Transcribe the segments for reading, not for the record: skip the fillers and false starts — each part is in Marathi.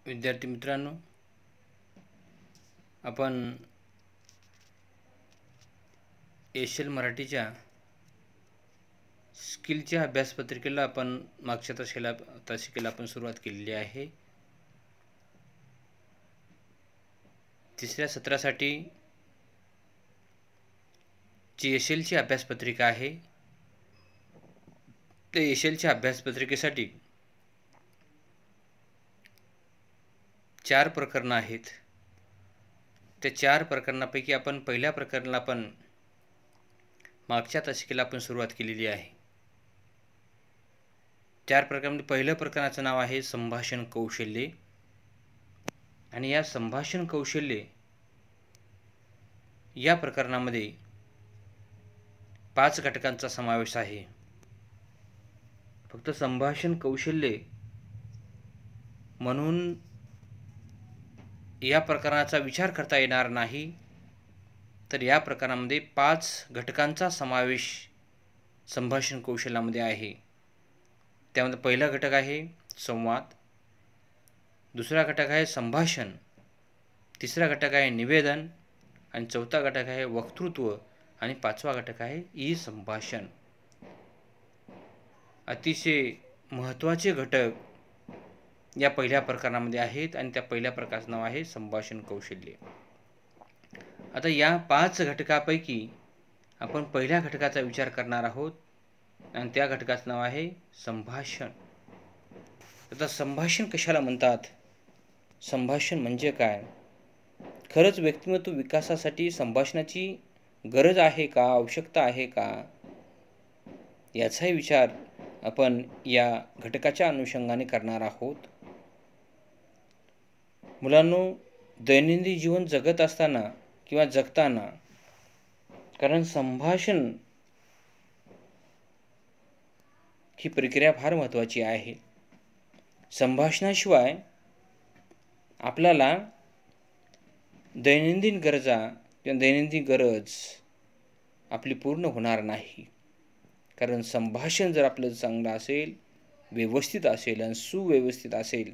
विद्यार्थी मित्रांनो, आपण एशियल मराठीच्या स्किलच्या अभ्यासपत्रिकेला आपण मागच्या तासिकेला आपण सुरुवात केलेली आहे. तिसऱ्या सत्रासाठी जी एशियलची अभ्यासपत्रिका आहे, त्या एशियलच्या अभ्यासपत्रिकेसाठी 4 प्रकरणं आहेत. त्या 4 प्रकरणापैकी आपण पहिल्या प्रकरणाला आपण मागच्या तासिकेला आपण सुरुवात केलेली आहे. 4 प्रकरणामध्ये पहिलं प्रकरणाचं नाव आहे संभाषण कौशल्ये. आणि या संभाषण कौशल्ये या प्रकरणामध्ये 5 घटकांचा समावेश आहे. फक्त संभाषण कौशल्ये म्हणून या प्रकरणाचा विचार करता येणार नाही, तर या प्रकरणामध्ये 5 घटकांचा समावेश संभाषण कौशल्यामध्ये आहे. त्यामध्ये पहिला घटक आहे संवाद, दुसरा घटक आहे संभाषण, तिसरा घटक आहे निवेदन, आणि चौथा घटक आहे वक्तृत्व, आणि 5वा घटक आहे ई संभाषण. अतिशय महत्त्वाचे घटक या पहिल्या प्रकरणामध्ये आहेत, आणि त्या पहिल्या प्रकाराचं नाव आहे संभाषण कौशल्य. आता या 5 घटकापैकी आपण पहिल्या घटकाचा विचार करणार आहोत, आणि त्या घटकाचं नाव आहे संभाषण. आता संभाषण कशाला म्हणतात? संभाषण म्हणजे काय? खरंच व्यक्तिमत्व विकासासाठी संभाषणाची गरज आहे का, आवश्यकता आहे का, याचाही विचार आपण या घटकाच्या अनुषंगाने करणार आहोत. मुलांनो, दैनंदिन जीवन जगत असताना किंवा जगताना, कारण संभाषण ही प्रक्रिया फार महत्त्वाची आहे. संभाषणाशिवाय आपल्याला दैनंदिन गरजा किंवा दैनंदिन गरज आपली पूर्ण होणार नाही. कारण संभाषण जर आपलं चांगलं असेल, व्यवस्थित असेल आणि सुव्यवस्थित असेल,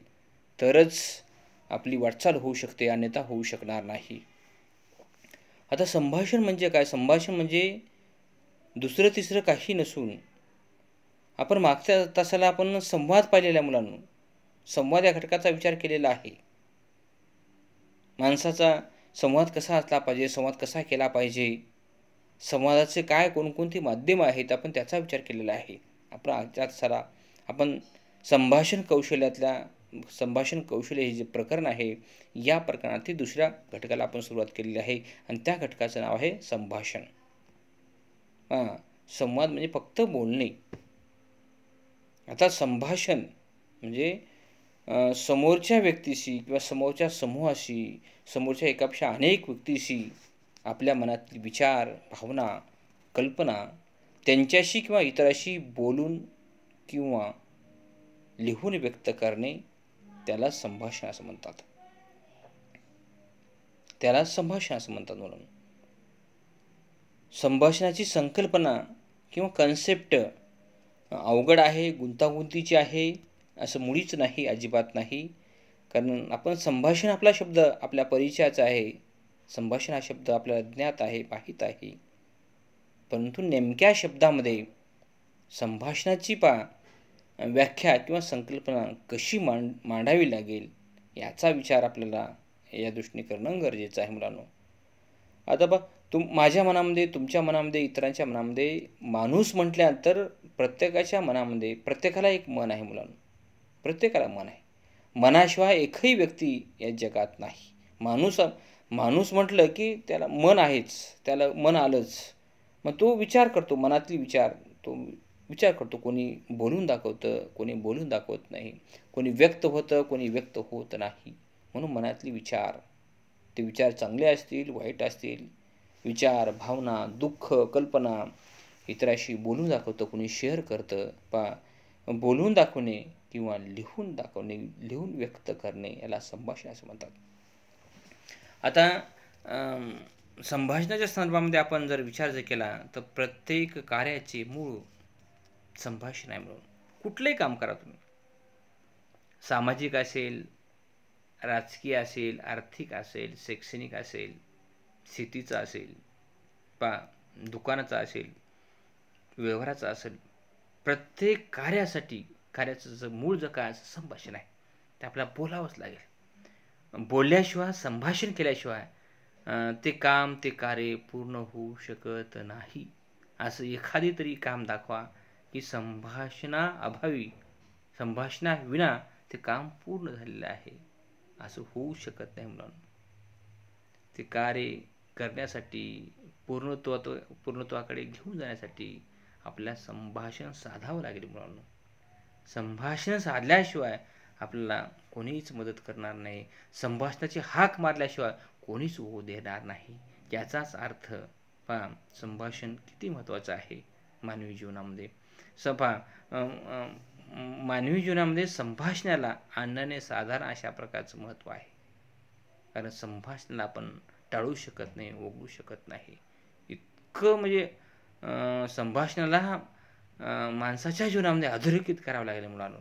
तरच आपली वाटचाल होऊ शकते, अन्यथा होऊ शकणार नाही. आता संभाषण म्हणजे काय? संभाषण म्हणजे दुसरं तिसरं काही नसून, आपण मागच्या तासाला आपण संवाद पाहिलेला मुलांनो. संवाद या घटकाचा विचार केलेला आहे. माणसाचा संवाद कसा असला पाहिजे, संवाद कसा केला पाहिजे, संवादाचे काय कोणकोणती माध्यमं आहेत, आपण त्याचा विचार केलेला आहे. आपण आजच्या तासाला आपण संभाषण कौशल्य हे जे प्रकरण आहे, या प्रकरणातील दुसऱ्या घटकाला आपण सुरुवात केलेली आहे, आणि त्या घटकाचं नाव आहे संभाषण. संवाद म्हणजे फक्त बोलणे. आता संभाषण म्हणजे समोरच्या व्यक्तीशी किंवा समोरच्या समूहाशी, समोरच्या एकापेक्षा अनेक व्यक्तीशी आपल्या मनातील विचार, भावना, कल्पना त्यांच्याशी किंवा इतरांशी बोलून किंवा लिहून व्यक्त करणे, त्याला संभाषण असं म्हणतात. त्याला संभाषण असं म्हणतात म्हणून. संभाषणाची संकल्पना किंवा कन्सेप्ट अवघड आहे, गुंतागुंतीची आहे असं मुळीच नाही, अजिबात नाही. कारण आपण संभाषण आपला शब्द आपल्या परिचयाचा आहे. संभाषण हा शब्द आपल्याला ज्ञात आहे, माहीत आहे. परंतु नेमक्या शब्दामध्ये संभाषणाची व्याख्या किंवा संकल्पना कशी मांडावी लागेल, याचा विचार आपल्याला या दृष्टीने करणं गरजेचं आहे मुलांनो. आता माझ्या मनामध्ये, तुमच्या मनामध्ये, इतरांच्या मनामध्ये माणूस म्हटल्यानंतर प्रत्येकाच्या मनामध्ये प्रत्येकाला एक मन आहे मुलांनो. प्रत्येकाला मन आहे. मनाशिवाय एकही व्यक्ती या जगात नाही. माणूस म्हटलं की त्याला मन आहेच, त्याला मन आलंच. मग तो विचार करतो, मनातली विचार तो विचार करतो. कोणी बोलून दाखवतं, कोणी बोलून दाखवत नाही, कोणी व्यक्त होतं, कोणी व्यक्त होत नाही. म्हणून मनातली विचार, ते विचार चांगले असतील, वाईट असतील, विचार, भावना, दुःख, कल्पना इतरांशी बोलून दाखवतं, कोणी शेअर करतं. बोलून दाखवणे किंवा लिहून दाखवणे, लिहून व्यक्त करणे, याला संभाषण असं म्हणतात. आता संभाषणाच्या संदर्भामध्ये आपण जर विचार केला, तर प्रत्येक कार्याचे मूळ संभाषण आहे. म्हणून कुठलंही काम करा तुम्ही, सामाजिक असेल, राजकीय असेल, आर्थिक असेल, शैक्षणिक असेल, शेतीचा असेल, दुकानाचा असेल, व्यवहाराचा असेल, प्रत्येक कार्याचं मूळ जर काय संभाषण आहे ते आपल्याला बोलावंच लागेल. बोलल्याशिवाय, संभाषण केल्याशिवाय ते काम, ते कार्य पूर्ण होऊ शकत नाही. असं एखादी तरी काम दाखवा की संभाषणाविना ते काम पूर्ण झालेलं आहे. असं होऊ शकत नाही मुलांनो. ते कार्य करण्यासाठी, पूर्णत्वाकडे घेऊन जाण्यासाठी आपल्याला संभाषण साधावं लागेल मुलांनो. संभाषण साधल्याशिवाय आपल्याला कोणीच मदत करणार नाही. संभाषणाची हाक मारल्याशिवाय कोणीच होऊ देणार नाही. याचाच अर्थ संभाषण किती महत्त्वाचं आहे मानवी जीवनामध्ये. मानवी जीवनामध्ये संभाषणाला आणण्याने साधारण अशा प्रकारचं महत्त्व आहे. कारण संभाषणाला आपण टाळू शकत नाही, वगळू शकत नाही. इतकं म्हणजे संभाषणाला माणसाच्या जीवनामध्ये अधोरेखित करावं लागेल मुलांनो.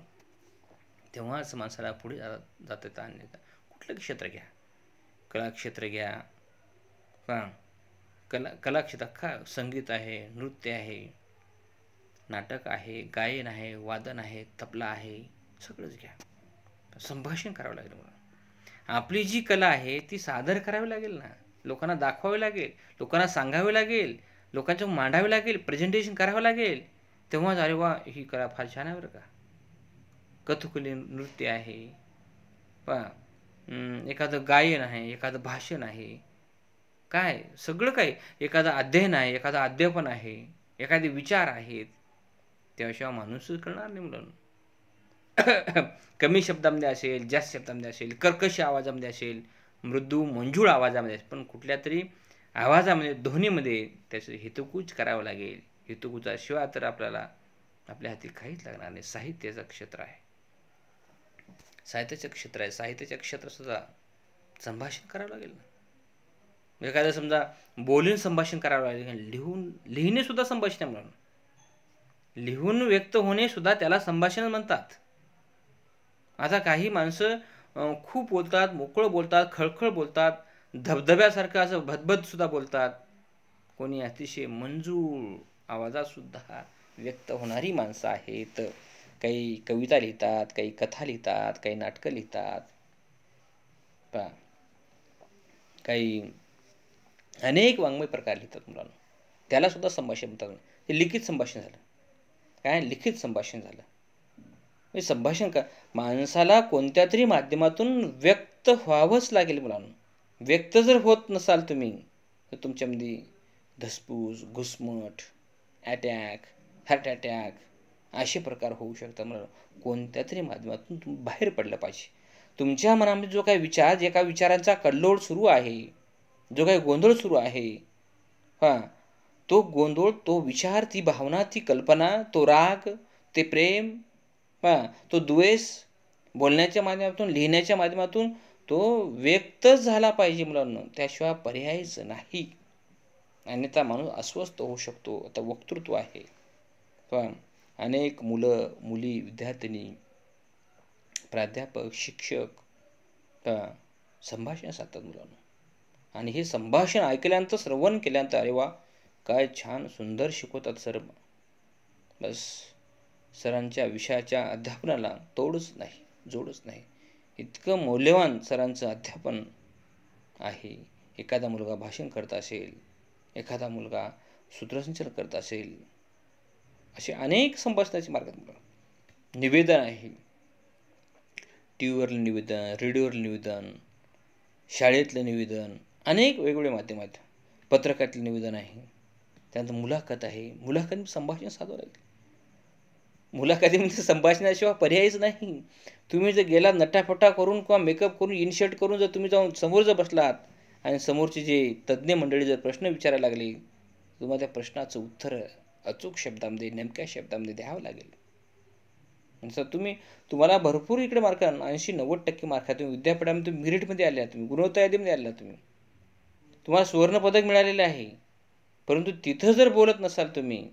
तेव्हाच माणसाला पुढे जाता येतं. अन्यथा कुठलं क्षेत्र घ्या, कलाक्षेत्र घ्या, कला क्षेत्रात संगीत आहे, नृत्य आहे, नाटक आहे, गायन आहे, वादन आहे, तबला आहे, सगळंच घ्या. संभाषण करावं लागेल मुलांनो. आपली जी कला आहे ती सादर करावी लागेल ना, लोकांना दाखवावी लागेल, लोकांना सांगावे लागेल, लोकांच्या मांडावे लागेल, प्रेझेंटेशन करावं लागेल. तेव्हाच अरे वा, ही कला फार छान आहे बरं का. कथकली नृत्य आहे, एखादं गायन आहे, एखादं भाषण आहे, काय सगळं काही, एखादं अध्ययन आहे, एखादं अध्यापन आहे, एखादे विचार आहेत. त्याशिवाय माणूसच कळणार नाही मुलांना. कमी शब्दामध्ये असेल, जास्त शब्दामध्ये असेल, कर्कश आवाजामध्ये असेल, मृदू मंजूळ आवाजामध्ये असेल, पण कुठल्या तरी आवाजामध्ये, ध्वनीमध्ये त्याचं हितगुज करावं लागेल. हितगुजाशिवाय तर आपल्याला आपल्या हाती काहीच लागणार नाही. साहित्याचं क्षेत्र आहे, साहित्याच्या क्षेत्रात संभाषण करावं लागेल ना. एखादं समजा बोलून संभाषण करावं लागेल, लिहिणे सुद्धा संभाषण आहे म्हणून. लिहून व्यक्त होणे सुद्धा त्याला संभाषण म्हणतात. आता काही माणसं खूप बोलतात, मोकळं बोलतात, खळखळ बोलतात, धबधब्यासारखं असं भदभद सुद्धा बोलतात. कोणी अतिशय मंजूळ आवाजात सुद्धा व्यक्त होणारी माणसं आहेत. काही कविता लिहितात, काही कथा लिहितात, काही नाटकं लिहितात, काही अनेक वाङ्मय प्रकार लिहितात मुलांना. त्याला सुद्धा संभाषण म्हणतात. हे लिखित संभाषण झालं. काय लिखित संभाषण झालं. संभाषण माणसाला कोणत्या तरी माध्यमातून व्यक्त व्हावंच लागेल मुलांना. व्यक्त जर होत नसाल तुम्ही तर तुमच्यामध्ये धसपूस, घुसमट, अटॅक, हार्ट अटॅक असे प्रकार होऊ शकतात. मला कोणत्या तरी माध्यमातून तुम्ही बाहेर पडलं पाहिजे. तुमच्या मनामध्ये जो काही विचार, जे काही विचारांचा कल्लोळ सुरू आहे, जो काही गोंधळ सुरू आहे, तो गोंधळ, तो विचार, ती भावना, ती कल्पना, तो राग, ते प्रेम, तो द्वेष बोलण्याच्या माध्यमातून, लिहिण्याच्या माध्यमातून तो व्यक्तच झाला पाहिजे मुलांना. त्याशिवाय पर्यायच नाही. अन्यथा माणूस अस्वस्थ होऊ शकतो. आता वक्तृत्व आहे, अनेक मुलं, मुली, विद्यार्थिनी, प्राध्यापक, शिक्षक संभाषण साधतात मुलांना. आणि हे संभाषण ऐकल्यानंतर, श्रवण केल्यानंतर अरे वा, काय छान सुंदर शिकवतात सर. बस सरांच्या विषयाच्या अध्यापनाला तोडच नाही, जोडच नाही. इतकं मौल्यवान सरांचं अध्यापन आहे. एखादा मुलगा भाषण करत असेल, एखादा मुलगा सूत्रसंचालन करत असेल, असे अनेक संभाषणाचे मार्ग आहेत. निवेदन आहे, टी व्हीवरलं निवेदन, रेडिओवरलं निवेदन, शाळेतलं निवेदन, अनेक वेगवेगळे माध्यम आहेत. पत्रकारातलं निवेदन आहे, त्यानंतर मुलाखत आहे. मुलाखत संभाषण साधावं लागेल. मुलाखतीमध्ये संभाषणाशिवाय पर्यायच नाही. तुम्ही जर गेला नटाफटा करून किंवा मेकअप करून, इनशर्ट करून जर तुम्ही जाऊन समोर जर बसलात आणि समोरचे जे तज्ज्ञ मंडळी जर प्रश्न विचारायला लागले, तुम्हाला त्या प्रश्नाचं उत्तर अचूक शब्दामध्ये, नेमक्या शब्दामध्ये द्यावं लागेल. तुम्हाला भरपूर इकडे मार्क, 80-90% मार्क आहे. तुम्ही विद्यापीठामध्ये मेरिटमध्ये आल्या, तुम्ही गुणवत्ता यादीमध्ये आल्या, तुम्हाला सुवर्णपदक मिळालेलं आहे. परंतु तिथं जर बोलत नसाल तुम्ही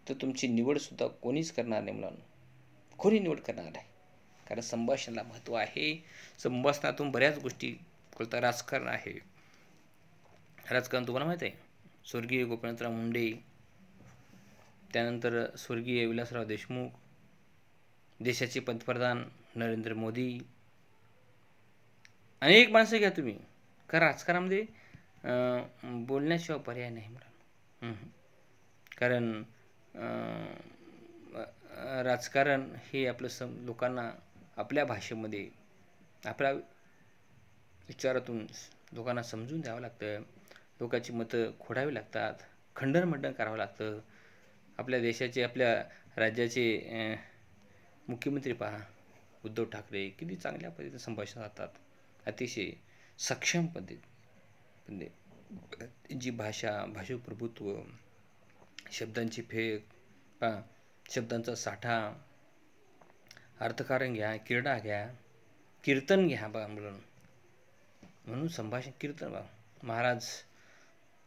तर तुमची निवडसुद्धा कोणीच करणार नाही मुलांना. कोणी निवड करणार नाही. कारण संभाषणाला महत्त्व आहे. संभाषणातून बऱ्याच गोष्टी कळतात. राजकारण आहे. राजकारण तुम्हाला माहीत आहे, स्वर्गीय गोपीनाथराव मुंडे, त्यानंतर स्वर्गीय विलासराव देशमुख, देशाचे पंतप्रधान नरेंद्र मोदी, अनेक माणसं घ्या तुम्ही. कारण राजकारणामध्ये बोलण्याशिवाय पर्याय नाही मला. कारण राजकारण हे आपलं लोकांना आपल्या भाषेमध्ये आपल्या विचारातून लोकांना समजून द्यावं लागतं. लोकांची मतं खोडावी लागतात, खंडन करावं लागतं. आपल्या देशाचे, आपल्या राज्याचे मुख्यमंत्री पहा, उद्धव ठाकरे किती चांगल्या पद्धतीने संभाषण साधतात. अतिशय सक्षम पद्धतीने जी भाषा, भाषाप्रभुत्व, शब्दांची फेक पहा, शब्दांचा साठा, अर्थकारण घ्या, क्रीडा घ्या, कीर्तन घ्या बा म्हणून संभाषण कीर्तन बा. महाराज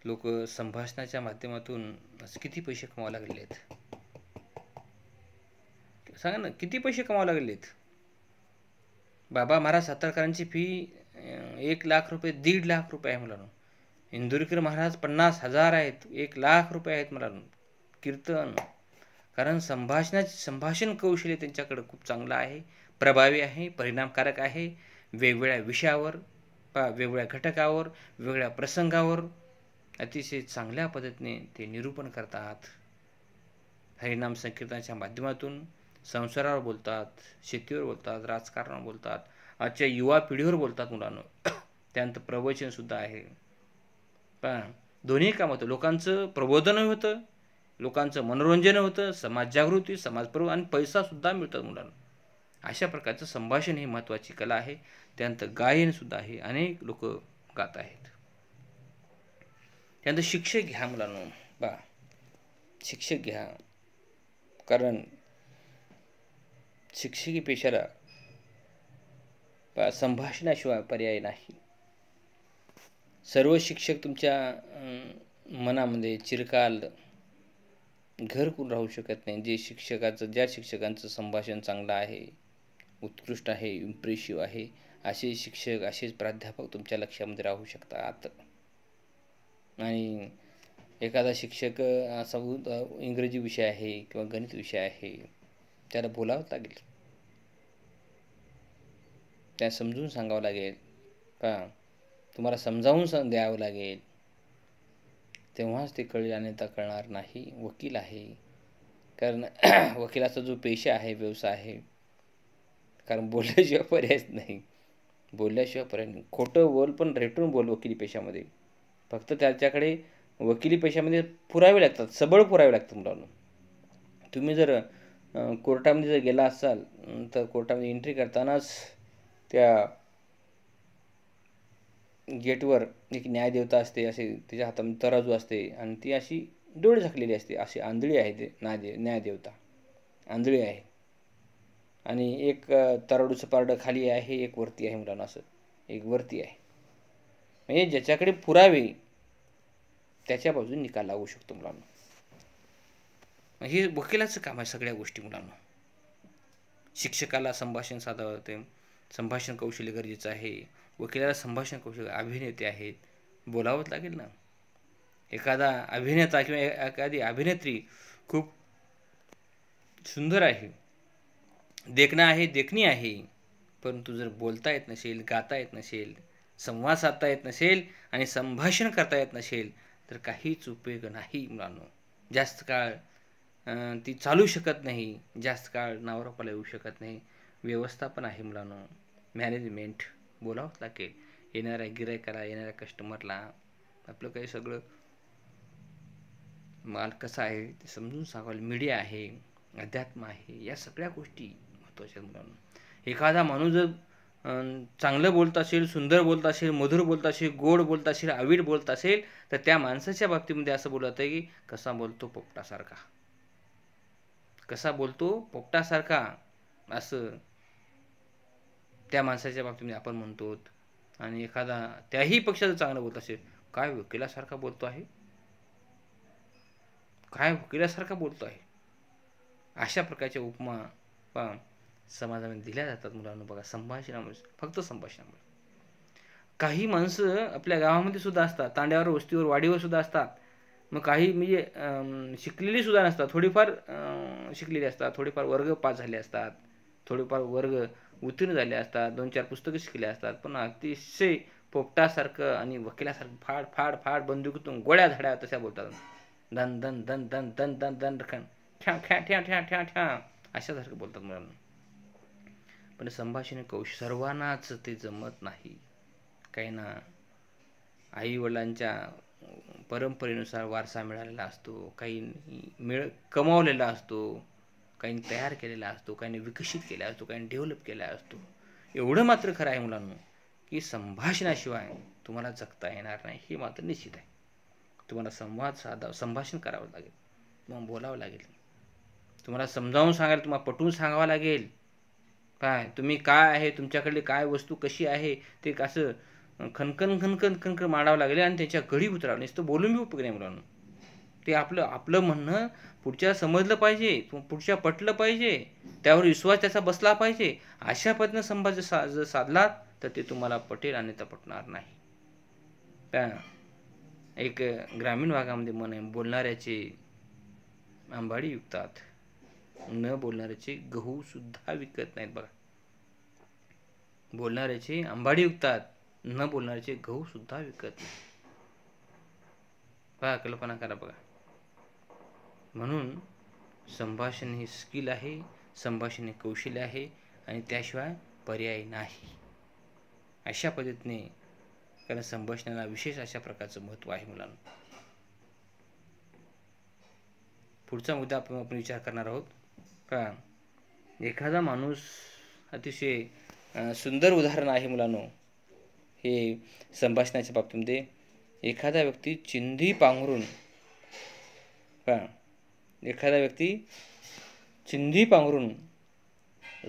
लोक संभाषणाच्या माध्यमातून किती पैसे कमावा लागलेले आहेत सांगा ना, किती पैसे कमावा लागलेत. बाबा महाराज सातारकरांची फी 1,00,000 रुपये, 1.5 लाख रुपये आहे मुलांनो. इंदुरीकर महाराज 50,000 आहेत, 1,00,000 रुपये आहेत मुलांनो. कीर्तन, कारण संभाषण कौशल्य त्यांच्याकडे खूप चांगलं आहे, प्रभावी आहे, परिणामकारक आहे. वेगवेगळ्या विषयावर, वेगवेगळ्या घटकावर, वेगवेगळ्या प्रसंगावर अतिशय चांगल्या पद्धतीने ते निरूपण करतात. हरिनाम संकीर्तनाच्या माध्यमातून संसारावर बोलतात, शेतीवर बोलतात, राजकारणावर बोलतात, आजच्या युवा पिढीवर बोलतात मुलांनो. त्यानंतर प्रवचनसुद्धा आहे. पण दोन्ही काम होतं. लोकांचं प्रबोधनही होतं, लोकांचं मनोरंजन होतं, समाज जागृती, समाजप्रबोधन आणि पैसासुद्धा मिळतात मुलांना. अशा प्रकारचं संभाषण ही महत्त्वाची कला आहे. त्यानंतर गायनसुद्धा आहे, अनेक लोक गात आहेत. त्यानंतर शिक्षक घ्या मुलांनो, शिक्षक घ्या, कारण शिक्षकी पेशाला संभाषणाशिवाय पर्याय नाही. सर्व शिक्षक तुमच्या मनामध्ये चिरकाल घर करून राहू शकत नाही. ज्या शिक्षकांचं संभाषण चांगलं आहे, उत्कृष्ट आहे, इम्प्रेसिव्ह आहे, असे शिक्षक, असेच प्राध्यापक तुमच्या लक्षामध्ये राहू शकतात. आणि एखादा शिक्षक असा इंग्रजी विषय आहे किंवा गणित विषय आहे, त्याला बोलावं लागेल, त्या समजून सांगावं लागेल तुम्हाला समजावून द्यावं लागेल, तेव्हाच ते कळेल. अन्यथा कळणार नाही. वकील आहे, कारण वकिलाचा जो पेशा आहे, व्यवसाय आहे, कारण बोलल्याशिवाय पर्यायच नाही. बोलल्याशिवाय पर्याय नाही. खोटं बोल पण रेटून बोल वकिली पेशामध्ये. फक्त त्याच्याकडे वकिली पेशामध्ये पुरावे लागतात, सबळ पुरावे लागतात मुलांना. तुम्ही जर कोर्टामध्ये जर गेला असाल तर कोर्टामध्ये एंट्री करतानाच त्या गेटवर एक न्यायदेवता असते, असे तिच्या हातामध्ये तराजू असते आणि ती अशी डोळे झाकलेली असते. अशी आंधळी आहे ते न्यायदेवता, आंधळी आहे. आणि एक तराजूचं पारडं खाली आहे, एक वरती आहे मुलांना. असं एक वरती आहे, म्हणजे ज्याच्याकडे पुरावे त्याच्या बाजूने निकाल लागू शकतो मुलांना. हे वकिलाचं काम आहे सगळ्या गोष्टी मुलांना. शिक्षकाला संभाषण साधावं, ते संभाषण कौशल्य गरजेचं आहे. वकिलाला संभाषण कौशल्य, अभिनेते आहेत, बोलावंच लागेल ना. एखादा अभिनेता किंवा एखादी अभिनेत्री खूप सुंदर आहे, देखणी आहे, परंतु जर बोलता येत नसेल, गाता येत नसेल, संवाद साधता येत नसेल आणि संभाषण करता येत नसेल तर काहीच उपयोग नाही मुलांनो. जास्त काळ ती चालू शकत नाही, जास्त काळ नावारूपाला येऊ शकत नाही. व्यवस्थापन आहे मुलांनो, मॅनेजमेंट बोलावंच लागेल. येणाऱ्या गिरायकाला, येणाऱ्या कस्टमरला आपलं काही सगळं माल कसा आहे ते समजून सांगायला. मीडिया आहे, अध्यात्म आहे, या सगळ्या गोष्टी महत्त्वाच्या मुलांना. एखादा माणूस जर चांगलं बोलत असेल, सुंदर बोलत असेल, मधुर बोलत असेल, गोड बोलत असेल, अवीट बोलत असेल तर त्या माणसाच्या बाबतीमध्ये असं बोलत आहे की कसा बोलतो पोपटासारखा, कसा बोलतो पोपटासारखा, असं त्या माणसाच्या बाबतीमध्ये आपण म्हणतो. आणि एखादा त्याही पक्षाचं चांगलं बोलत असेल, काय वकिलासारखा बोलतो आहे, काय वकिलासारखा बोलतो आहे, अशा प्रकारच्या उपमा समाजामध्ये दिल्या जातात मुलांना. बघा, संभाषणामुळे, फक्त संभाषणामुळे. काही माणसं आपल्या गावामध्ये सुद्धा असतात, तांड्यावर, वस्तीवर, वाडीवर सुद्धा असतात. मग काही म्हणजे शिकलेली सुद्धा नसतात, थोडीफार शिकलेली असतात, थोडीफार वर्ग पास झाले असतात, थोडेफार वर्ग उत्तीर्ण झाले असतात, 2-4 पुस्तकं शिकले असतात, पण अतिशय पोपटासारखं आणि वकिलासारखं फाड फाड फाड बंदुकीतून गोळ्या झाड्या तशा बोलतात. दन दन दन दन दन दन दन रखण ठ्या ठ्या ठ्या ठ्या ठ्या ठ्या अशासारखं बोलतात मुलांना. पण संभाषण कौशल्य सर्वांनाच ते जमत नाही. काहींना आई वडिलांच्या परंपरेनुसार वारसा मिळालेला असतो, काही कमावलेला असतो, काही तयार केलेला असतो, काही विकसित केला असतो, काही डेव्हलप केला असतो. एवढं मात्र खरं आहे मुलांनो, की संभाषणाशिवाय तुम्हाला जगता येणार नाही, हे मात्र निश्चित आहे. तुम्हाला संभाषण करावं लागेल, तुम्हाला बोलावं लागेल, तुम्हाला समजावून सांगायला, तुम्हाला पटवून सांगावं लागेल. काय तुम्ही काय आहे, तुमच्याकडली काय वस्तू कशी आहे ते कसं खनखन खनखन खनखन मांडावं लागेल आणि त्याच्या घडी उतरावं. नुसतं बोलून बी उपयोग नाही मुलांना. ते आपलं म्हणणं पुढच्याला समजलं पाहिजे, पुढच्या पटलं पाहिजे, त्यावर विश्वास त्याचा बसला पाहिजे. अशा पद्धतीनं संभाषण जर साधलात तर ते तुम्हाला पटेल आणि तर पटणार नाही. त्या एक ग्रामीण भागामध्ये म्हण आहे, बोलणाऱ्याचे आंबाडी विकतात, न बोलणाऱ्याचे गहू सुद्धा विकत नाहीत. बघा, बोलणाऱ्याचे आंबाडी विकतात, न बोलणाऱ्याचे गहू सुद्धा विकत नाही. बघा, कल्पना करा. बघा, म्हणून संभाषण हे स्किल आहे, संभाषण हे कौशल्य आहे आणि त्याशिवाय पर्याय नाही. अशा पद्धतीने, कारण संभाषणाला विशेष अशा प्रकारचं महत्त्व आहे मुलांना. पुढचा मुद्दा आपण विचार करणार आहोत. का एखादा माणूस, अतिशय सुंदर उदाहरण आहे मुलांनो हे संभाषणाच्या बाबतीमध्ये. एखादा व्यक्ती चिंधी पांघरून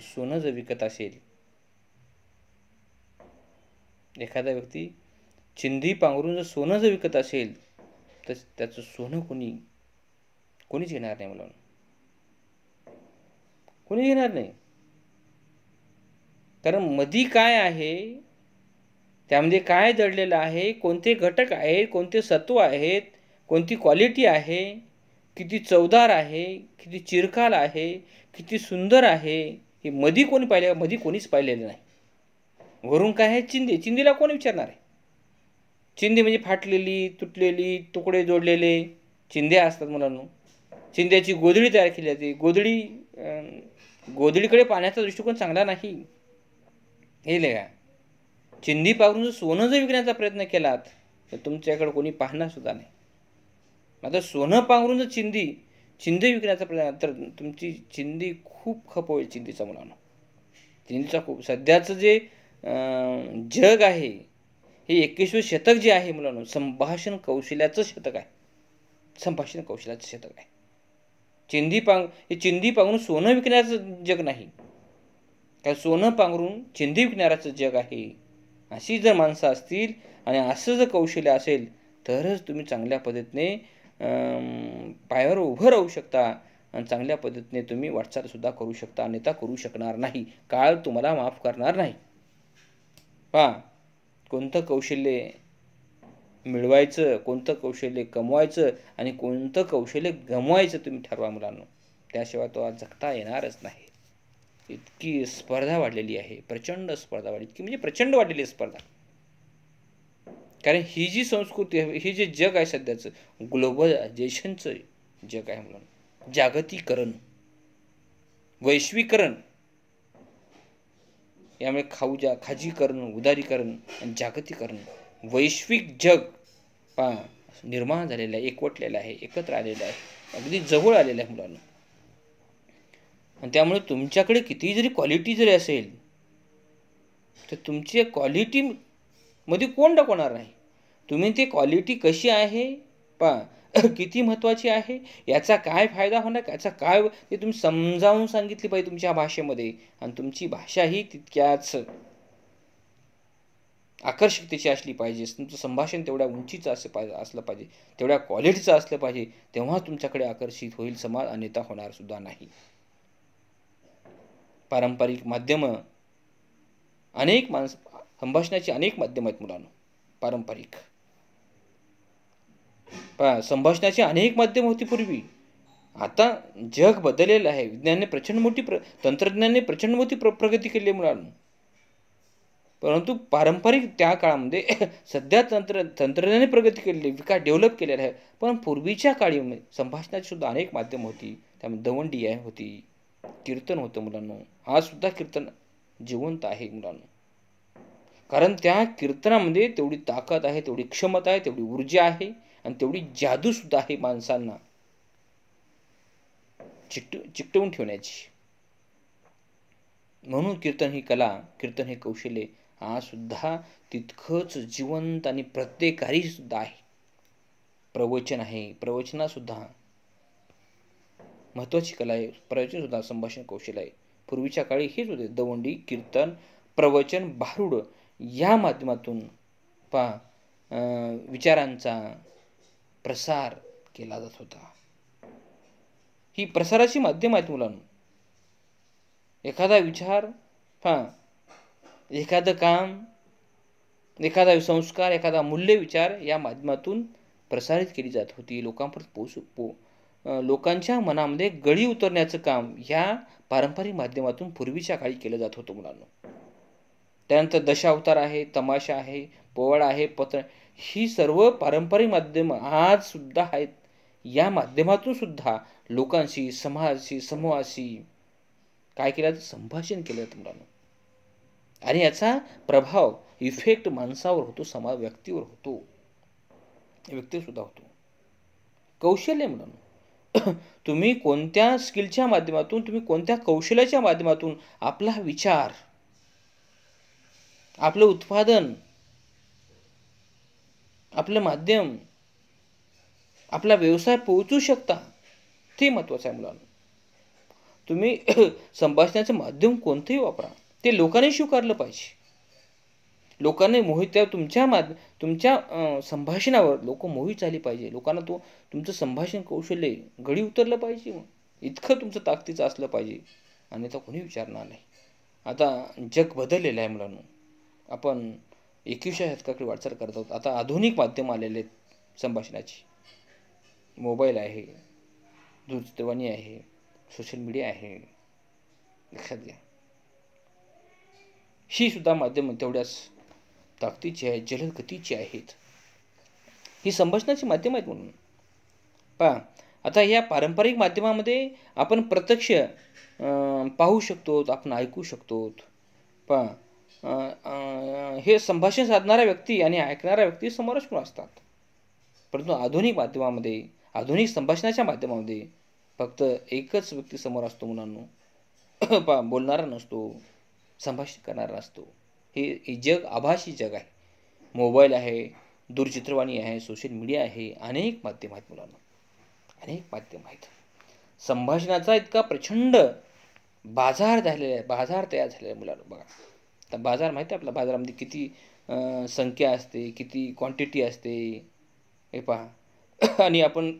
सोनं जर विकत असेल, एखादा व्यक्ती चिंधी पांघरून जर सोनं जर विकत असेल तर त्याचं सोनं कोणीच घेणार नाही मुलांनो, कोणी घेणार नाही. कारण मधी काय आहे, त्यामध्ये काय दडलेलं आहे, कोणते घटक आहेत, कोणते सत्व आहेत, कोणती क्वालिटी आहे, किती चवदार आहे, किती चिरकाल आहे, किती सुंदर आहे, हे मधी कोणी पाहिले? मधी कोणीच पाहिलेलं नाही. वरून काय आहे? चिंधीला कोण विचारणार आहे? चिंधी म्हणजे फाटलेली, तुटलेली, तुकडे जोडलेले चिंध्या असतात मुलांनो. चिंध्याची गोधडी तयार केली जाते. गोधडीकडे पाहण्याचा दृष्टिकोन चांगला नाही. हे का चिंधी पांघरून सोनं जर विकण्याचा प्रयत्न केलात तर तुमच्याकडे कोणी पाहणार सुद्धा नाही. आता सोनं पांघरून जर चिंधी विकण्याचा प्रयत्न, तर तुमची चिंधी खूप खप होईल. चिंधीचा मुलांना, चिंधीचा खूप. सध्याचं जे जग आहे हे 21वे शतक जे आहे मुलांना, संभाषण कौशल्याचं शतक आहे. संभाषण कौशल्याचं शतक आहे. चिंधी पांघरून सोनं विकण्याचं जग नाही, कारण सोनं पांघरून चिंधी विकणाऱ्याचं जग आहे. अशी जर माणसं असतील आणि असं जर कौशल्य असेल तरच तुम्ही चांगल्या पद्धतीने पायावर उभं राहू शकता आणि चांगल्या पद्धतीने तुम्ही वाटचालसुद्धा करू शकता. अन्यथा करू शकणार नाही. काळ तुम्हाला माफ करणार नाही. कोणतं कौशल्य मिळवायचं, कोणतं कौशल्य कमवायचं आणि कोणतं कौशल्य गमवायचं तुम्ही ठरवा मुलांनो. त्याशिवाय तो आज जगता येणारच नाही. इतकी स्पर्धा वाढलेली आहे, प्रचंड स्पर्धा वाढली, इतकी म्हणजे प्रचंड वाढलेली आहे स्पर्धा. कारण ही जी संस्कृती आहे, हे जे जग आहे सध्याचं ग्लोबलायझेशनचं जग आहे मुलांनो. जागतिकीकरण, वैश्वीकरण, यामुळे खाजीकरण, उदारीकरण आणि जागतिकीकरण, वैश्विक जग निर्माण झालेलं आहे, एकवटलेलं आहे, एकत्र आलेलं आहे, अगदी जवळ आलेलं आहे मुलांना. आणि त्यामुळे तुमच्याकडे कितीही जरी क्वालिटी जरी असेल तर तुमच्या क्वालिटीमध्ये कोण दाखवणार नाही. तुम्ही ती क्वालिटी कशी आहे, किती महत्त्वाची आहे, याचा काय फायदा होणार, याचा काय, ते तुम्ही समजावून सांगितली पाहिजे तुमच्या भाषेमध्ये. आणि तुमची भाषा ही तितक्याच आकर्षकतेची असली पाहिजे. तुमचं संभाषण तेवढ्या उंचीचं असलं पाहिजे, तेवढ्या क्वालिटीचं असलं पाहिजे. तेव्हा तुमच्याकडे आकर्षित होईल समाज, अन्यथा होणार सुद्धा नाही. पारंपरिक माध्यमं संभाषणाची अनेक माध्यमं आहेत मुलांनो. पारंपरिक संभाषणाची अनेक माध्यमं होती पूर्वी. आता जग बदललेलं आहे. तंत्रज्ञानाने प्रचंड मोठी प्रगती केली आहे मुलांनो. परंतु पारंपरिक त्या काळामध्ये सध्या तंत्रज्ञानाने प्रगती केलेली, विकास डेव्हलप केलेला आहे. पण पूर्वीच्या काळी संभाषणाची सुद्धा अनेक माध्यमं होती. त्यामध्ये दवंडी होती, कीर्तन होतं मुलांनो. आज सुद्धा कीर्तन जिवंत आहे मुलांनो. कारण त्या कीर्तनामध्ये तेवढी ताकद आहे, तेवढी क्षमता आहे, तेवढी ऊर्जा आहे आणि तेवढी जादू सुद्धा आहे माणसांना चिकटवून ठेवण्याची. म्हणून कीर्तन ही कला, कीर्तन हे कौशल्य आज सुद्धा तितकंच जिवंत आणि प्रत्येकारी सुद्धा आहे. प्रवचन आहे, प्रवचनासुद्धा महत्त्वाची कला आहे. प्रवचन सुद्धा संभाषण कौशल्य आहे. पूर्वीच्या काळी हेच होते, दवंडी, कीर्तन, प्रवचन, भारुड या माध्यमातून विचारांचा प्रसार केला जात होता. ही प्रसाराची माध्यम आहेत मुलांनो. एखादा विचार, एखादं काम, एखादा संस्कार, एखादा मूल्य विचार या माध्यमातून प्रसारित केली जात होती. लोकांच्या मनामध्ये गळी उतरण्याचं काम या पारंपरिक माध्यमातून पूर्वीच्या काळी केलं जात होतं मुलांनो. त्यानंतर दशावतार आहे, तमाशा आहे, पोवाडा आहे, पत्र, ही सर्व पारंपरिक माध्यमं आज सुद्धा आहेत. या माध्यमातून सुद्धा लोकांशी, समाजाशी, समूहाशी काय केलं जातं? संभाषण केलं जातं मुलांनो. आणि याचा प्रभाव, इफेक्ट माणसावर होतो, व्यक्तीवर होतो, व्यक्तीसुद्धा होतो. कौशल्य मुलांनो. तुम्ही कोणत्या स्किलच्या माध्यमातून, तुम्ही कोणत्या कौशल्याच्या माध्यमातून आपला विचार, आपलं उत्पादन, आपलं माध्यम, आपला व्यवसाय पोहोचू शकता, ते महत्त्वाचं आहे मुलांनो. तुम्ही संभाषणाचं माध्यम कोणतंही वापरा, ते लोकांनी स्वीकारलं पाहिजे. लोकांनी मोहित, तुमच्या संभाषणावर लोक मोहित झाली पाहिजे. लोकांना तुमचं संभाषण कौशल्य गळी उतरलं पाहिजे. इतकं तुमचं ताकदीचं असलं पाहिजे, आणि तर कोणी विचारणार नाही. आता जग बदललेलं आहे मुलांनो. आपण 21व्या शतकाकडे वाटचाल करत आहोत. आता आधुनिक माध्यम आलेले आहेत संभाषणाची. मोबाईल आहे, दूरचित्रवाणी आहे, सोशल मीडिया आहे. लक्षात घ्या, ही सुद्धा माध्यमं तेवढ्याच ताकदीची आहेत, जलद गतीची आहेत. ही संभाषणाची माध्यम आहेत म्हणून. आता या पारंपरिक माध्यमामध्ये आपण प्रत्यक्ष पाहू शकतो, आपण ऐकू शकतो. हे संभाषण साधणारा व्यक्ती आणि ऐकणारा व्यक्ती समोरासमोर असतात. परंतु आधुनिक माध्यमामध्ये, आधुनिक संभाषणाच्या माध्यमामध्ये फक्त एकच व्यक्ती समोर असतो मुलांनो. बोलणारा नसतो, संभाषण करणारा नसतो. हे जग आभासी जग आहे. मोबाईल आहे, दूरचित्रवाणी आहे, सोशल मीडिया आहे, अनेक माध्यम आहेत मुलांनो, अनेक माध्यम आहेत. संभाषणाचा इतका प्रचंड बाजार तयार झालेला आहे मुलांनो. बघा, आता बाजार माहिती आहे आपला, बाजारामध्ये किती संख्या असते, किती क्वांटिटी असते, हे पहा. आणि आपण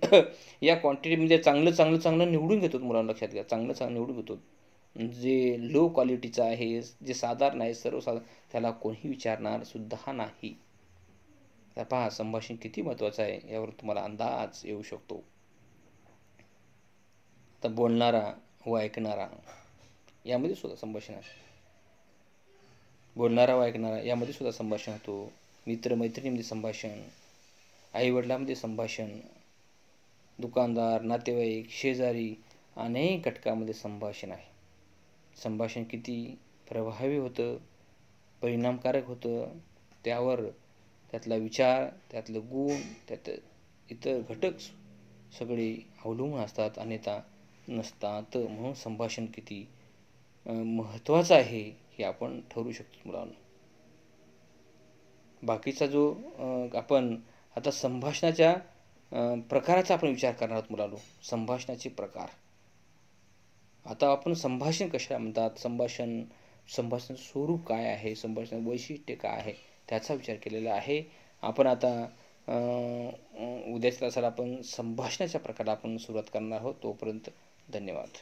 या क्वांटिटीमध्ये चांगलं निवडून घेतो मुलांना. लक्षात घ्या, चांगलं निवडून घेतो. जे लो क्वालिटीचं आहे, जे साधारण आहे, सर्वसाधारण, त्याला कोणीही विचारणार सुद्धा नाही. तर पहा, संभाषण किती महत्त्वाचं आहे यावर तुम्हाला अंदाज येऊ शकतो. तर बोलणारा व ऐकणारा यामध्ये सुद्धा संभाषण आहे. बोलणारा व ऐकणारा यामध्ये सुद्धा संभाषण होतो. मित्रमैत्रिणीमध्ये संभाषण, आईवडिलांमध्ये संभाषण, दुकानदार, नातेवाईक, शेजारी, अनेक घटकामध्ये संभाषण आहे. संभाषण किती प्रभावी होतं, परिणामकारक होतं, त्यावर त्यातला विचार, त्यातलं गुण, त्यात इतर घटक सगळे अवलंबून असतात, अन्यथा नसतात. म्हणून संभाषण किती महत्त्वाचं आहे हे आपण ठरवू शकतो मुलांनो. बाकीचा जो आपण आता संभाषणाच्या प्रकाराचा आपण विचार करणार आहोत मुलांनो. संभाषणाचे प्रकार. आता आपण संभाषण कशाला म्हणतात, संभाषण स्वरूप काय आहे, संभाषण वैशिष्ट्य काय आहे, त्याचा विचार केलेला आहे. आपण आता उद्याच्या तासाला आपण संभाषणाच्या प्रकाराला आपण सुरुवात करणार आहोत. तोपर्यंत धन्यवाद.